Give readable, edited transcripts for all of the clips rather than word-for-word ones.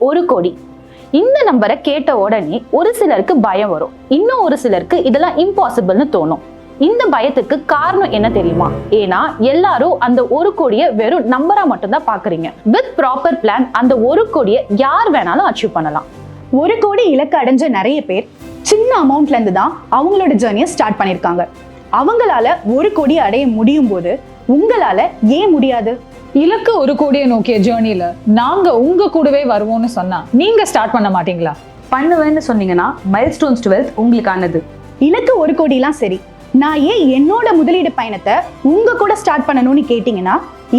1 கோடி. இந்த நம்பரை கேட்ட உடனே ஒரு சிலருக்கு பயம் வரும், இன்னும் ஒரு சிலருக்கு இதெல்லாம் இம்பாசிபிள்னு தோணும். இந்த பயத்துக்கு காரணம் என்ன தெரியுமா? ஏன்னா எல்லாரும் அந்த 1 கோடியை வெறும் நம்பரா மட்டும்தான் பாக்குறீங்க. வித் ப்ராப்பர் பிளான் அந்த 1 கோடியை யார் வேணாலும் அச்சீவ் பண்ணலாம். 1 கோடி இலக்கு அடைஞ்ச நிறைய பேர் சின்ன அமௌண்ட்ல இருந்து தான் அவங்களோட ஜேர்னியை ஸ்டார்ட் பண்ணிருக்காங்க. அவங்களால 1 கோடி அடைய முடியும் போது உங்களால ஏன் முடியாது? இலக்கு 1 கோடியை நோக்கிய ஜேர்னில நாங்க உங்க கூடவே வருவோம்னு சொன்னா நீங்க ஸ்டார்ட் பண்ண மாட்டீங்களா? பண்ணுவேன்னு சொன்னீங்கன்னா மைல்ஸ்டோன்ஸ் டு வெல்த் உங்களுக்கானது. இலக்கு 1 கோடிலாம் சரி, நான் ஏன் என்னோட முதலீடு பயணத்தை உங்க கூட ஸ்டார்ட் பண்ணணும்னு கேட்டீங்கன்னா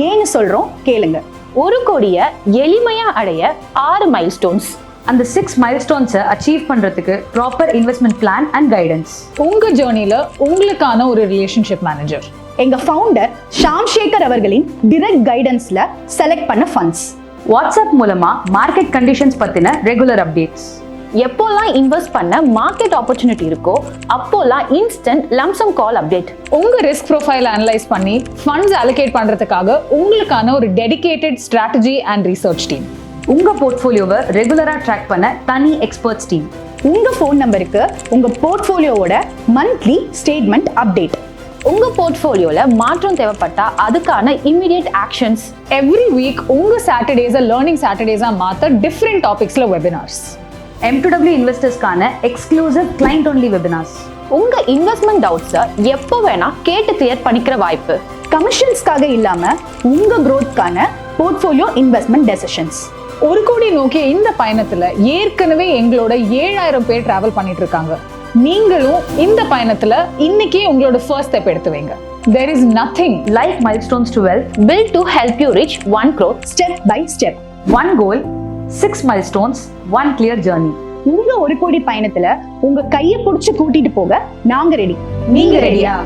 ஏன்னு சொல்றோம், கேளுங்க. 1 கோடியை எளிமையா அடைய 6 மைல்ஸ்டோன்ஸ். அந்த 6 மைல்ஸ்டோன்ஸை அச்சீவ் பண்றதுக்கு proper investment plan and guidance. உங்க ஜேர்னில உங்களுக்கான ஒரு ரிலேஷன்ஷிப் மேனேஜர், எங்க ஃபவுண்டர் ஷாம் சேகர் அவர்களின் டிரெக்ட் கைடன்ஸ்ல செலக்ட் பண்ண ஃபண்ட்ஸ், வாட்ஸ்அப் மூலமா மார்க்கெட் கண்டிஷன்ஸ் பத்தின ரெகுலர் அப்டேட்ஸ். எப்போல்லாம் இன்வெஸ்ட் பண்ண மார்க்கெட் ஆப்பர்ச்சுனிட்டி இருக்கோ அப்போல்லாம் இன்ஸ்டன்ட் லம்சம் கால் அப்டேட். உங்க ரிஸ்க் ப்ரொஃபைல் அனலைஸ் பண்ணி ஃபண்ட்ஸ் அலோகேட் பண்றதுக்காக உங்களுக்கான ஒரு dedicated strategy and research team. உங்க போர்ட்ஃபோலியோவை ரெகுலரா ட்ராக் பண்ண தனி எக்ஸ்பர்ட்ஸ் டீம். உங்க ஃபோன் நம்பருக்கு உங்க போர்ட்ஃபோலியோவோட மந்த்லி ஸ்டேட்மெண்ட் அப்டேட். உங்க போர்ட்ஃபோலியோல மாற்றம் தேவைப்பட்டா அதுக்கான இமிடியேட் ஆக்ஷன்ஸ். எவ்ரி வீக் உங்க சாட்டர்டேஸை லேர்னிங் சாட்டர்டேஸா மாத்த டிஃப்ரெண்ட் டாபிக்ஸ்ல வெபினார்ஸ். M2W இன்வெஸ்டர்ஸ்க்கான எக்ஸ்க்ளூசிவ் கிளைண்ட் ஒன்லி வெபினார்ஸ். உங்க இன்வெஸ்ட்மெண்ட் டவுட்ஸை எப்போ வேணா கேட்டு கிளியர் பண்ணிக்கிற வாய்ப்பு. கமிஷன்ஸ்க்காக இல்லாம உங்க growthக்கான போர்ட்ஃபோலியோ இன்வெஸ்ட்மெண்ட் டெசிஷன்ஸ். 1 கோடி நோக்கிய இந்த பயணத்துல ஏற்கனவே எங்களோட 7000 பேர் டிராவல் பண்ணிட்டு இருக்காங்க. நீங்களும் இந்த பயணத்துல இன்னைக்கே உங்களோட ஃபர்ஸ்ட் ஸ்டெப் எடுத்து வைங்க. There is nothing like milestones to wealth built to help you reach 1 crore step by step. 1 goal, 6 milestones, 1 clear journey. உங்க 1 கோடி பயணத்துல உங்க கையை பிடிச்சு கூட்டிட்டு போக நாங்க ரெடி. நீங்க ரெடியா?